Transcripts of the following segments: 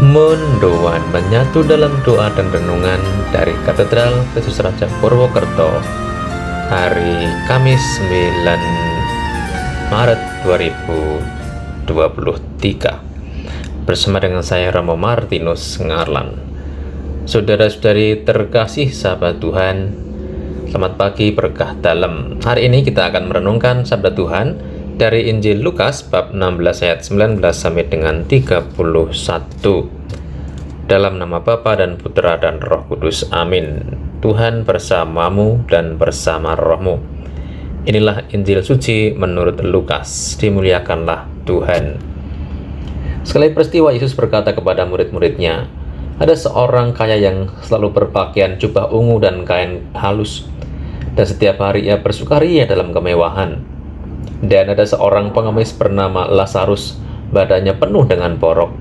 Mendoan menyatu dalam doa dan renungan dari Katedral Yesus Raja Purwokerto, hari Kamis 9 Maret 2023, bersama dengan saya Romo Martinus Ngarlan. Saudara-saudari terkasih sahabat Tuhan, selamat pagi berkah dalam. Hari ini kita akan merenungkan sabda Tuhan dari Injil Lukas bab 16 ayat 19 sampai dengan 31. Dalam nama Bapa dan Putra dan Roh Kudus, amin. Tuhan bersamamu dan bersama rohmu. Inilah Injil suci menurut Lukas. Dimuliakanlah Tuhan. Sekali peristiwa, Yesus berkata kepada murid-muridnya, ada seorang kaya yang selalu berpakaian jubah ungu dan kain halus, dan setiap hari ia bersukaria dalam kemewahan. Dan ada seorang pengemis bernama Lazarus, badannya penuh dengan borok.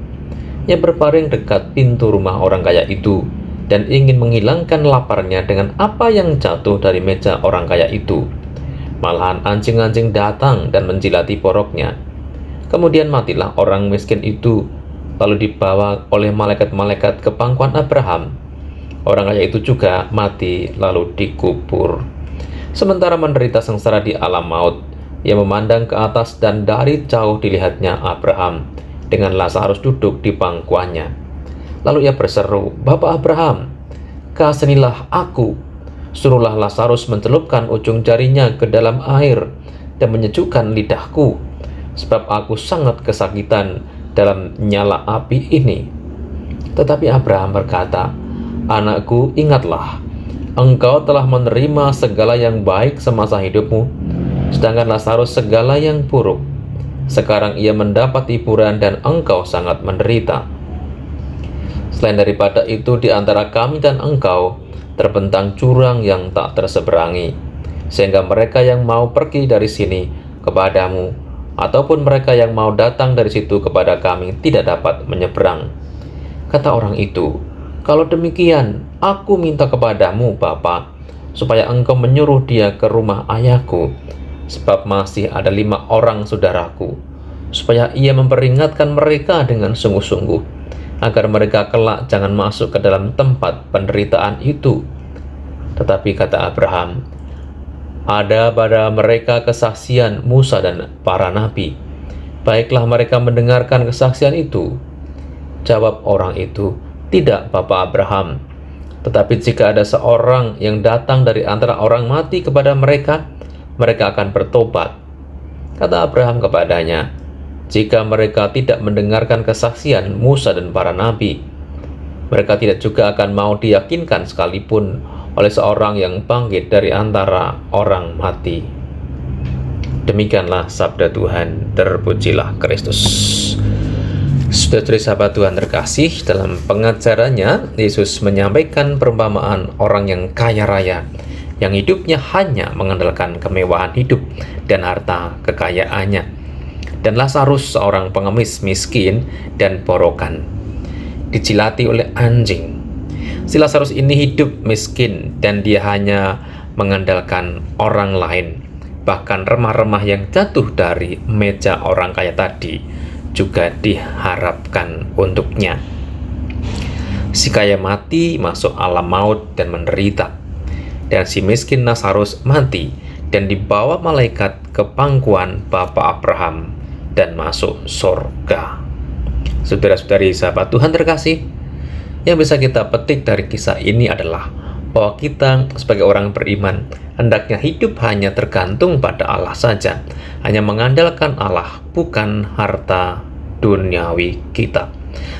Ia berbaring dekat pintu rumah orang kaya itu dan ingin menghilangkan laparnya dengan apa yang jatuh dari meja orang kaya itu. Malahan anjing-anjing datang dan menjilati boroknya. Kemudian matilah orang miskin itu, lalu dibawa oleh malaikat-malaikat ke pangkuan Abraham. Orang kaya itu juga mati lalu dikubur. Sementara menderita sengsara di alam maut, ia memandang ke atas dan dari jauh dilihatnya Abraham dengan Lazarus duduk di pangkuannya. Lalu ia berseru, "Bapa Abraham, kasihanilah aku. Suruhlah Lazarus mencelupkan ujung jarinya ke dalam air dan menyejukkan lidahku, sebab aku sangat kesakitan dalam nyala api ini." Tetapi Abraham berkata, "Anakku, ingatlah, engkau telah menerima segala yang baik semasa hidupmu, sedangkan Lazarus segala yang buruk. Sekarang ia mendapat hiburan dan engkau sangat menderita. Selain daripada itu, di antara kami dan engkau terbentang jurang yang tak terseberangi, sehingga mereka yang mau pergi dari sini kepadamu, ataupun mereka yang mau datang dari situ kepada kami tidak dapat menyeberang." Kata orang itu, "Kalau demikian, aku minta kepadamu, Bapa, supaya engkau menyuruh dia ke rumah ayahku, sebab masih ada 5 orang saudaraku, supaya ia memperingatkan mereka dengan sungguh-sungguh, agar mereka kelak jangan masuk ke dalam tempat penderitaan itu." Tetapi kata Abraham, "Ada pada mereka kesaksian Musa dan para nabi. Baiklah mereka mendengarkan kesaksian itu." Jawab orang itu, "Tidak, Bapa Abraham. Tetapi jika ada seorang yang datang dari antara orang mati kepada mereka, mereka akan bertobat." Kata Abraham kepadanya, "Jika mereka tidak mendengarkan kesaksian Musa dan para nabi, mereka tidak juga akan mau diyakinkan sekalipun oleh seorang yang bangkit dari antara orang mati." Demikianlah sabda Tuhan. Terpujilah Kristus. Saudara sahabat Tuhan terkasih, dalam pengajarannya Yesus menyampaikan perumpamaan orang yang kaya raya, yang hidupnya hanya mengandalkan kemewahan hidup dan harta kekayaannya, dan Lazarus, seorang pengemis miskin dan borokan, dijilati oleh anjing. Si Lazarus ini hidup miskin dan dia hanya mengandalkan orang lain. Bahkan remah-remah yang jatuh dari meja orang kaya tadi juga diharapkan untuknya. Si kaya mati masuk alam maut dan menderita, dan si miskin Lazarus mati dan dibawa malaikat ke pangkuan Bapa Abraham dan masuk surga. Saudara-saudari sahabat Tuhan terkasih, yang bisa kita petik dari kisah ini adalah bahwa kita sebagai orang beriman hendaknya hidup hanya tergantung pada Allah saja, hanya mengandalkan Allah, bukan harta duniawi kita.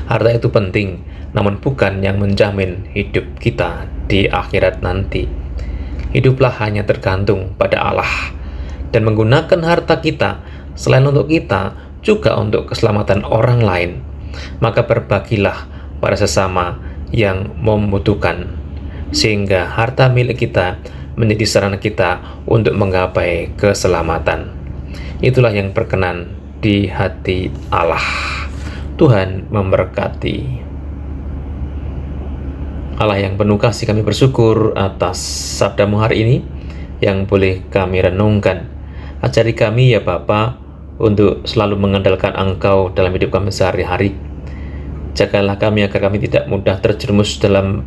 Harta itu penting, namun bukan yang menjamin hidup kita di akhirat nanti. Hiduplah hanya tergantung pada Allah, dan menggunakan harta kita selain untuk kita, juga untuk keselamatan orang lain. Maka berbagilah pada sesama yang membutuhkan, sehingga harta milik kita menjadi sarana kita untuk menggapai keselamatan. Itulah yang berkenan di hati Allah. Tuhan memberkati. Allah yang penuh kasih, kami bersyukur atas sabdamu hari ini yang boleh kami renungkan. Ajari kami ya Bapa untuk selalu mengandalkan Engkau dalam hidup kami sehari-hari. Jagalah kami agar kami tidak mudah terjerumus dalam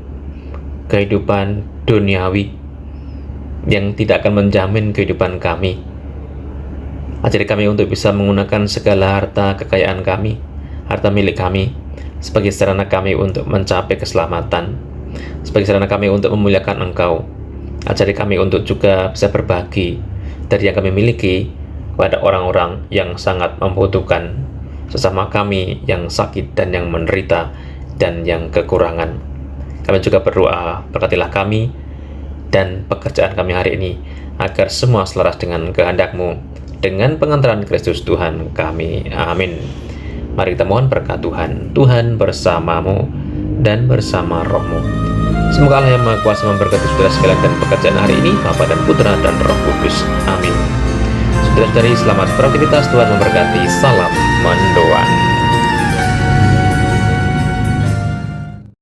kehidupan duniawi yang tidak akan menjamin kehidupan kami. Ajari kami untuk bisa menggunakan segala harta kekayaan kami, harta milik kami, sebagai sarana kami untuk mencapai keselamatan, sebagai sarana kami untuk memuliakan Engkau. Ajari kami untuk juga bisa berbagi dari yang kami miliki kepada orang-orang yang sangat membutuhkan, sesama kami yang sakit dan yang menderita dan yang kekurangan. Kami juga berdoa, berkatilah kami dan pekerjaan kami hari ini, agar semua selaras dengan kehendak-Mu, dengan pengantaran Kristus Tuhan kami. Amin. Mari kita mohon berkat Tuhan. Tuhan bersamamu dan bersama rohmu. Semoga Allah yang Maha Kuasa memberkati saudara sekalian dan pekerjaan hari ini, Bapa dan Putra dan Roh Kudus. Amin. Saudara-saudari, selamat beraktivitas. Tuhan memberkati. Salam mendoan.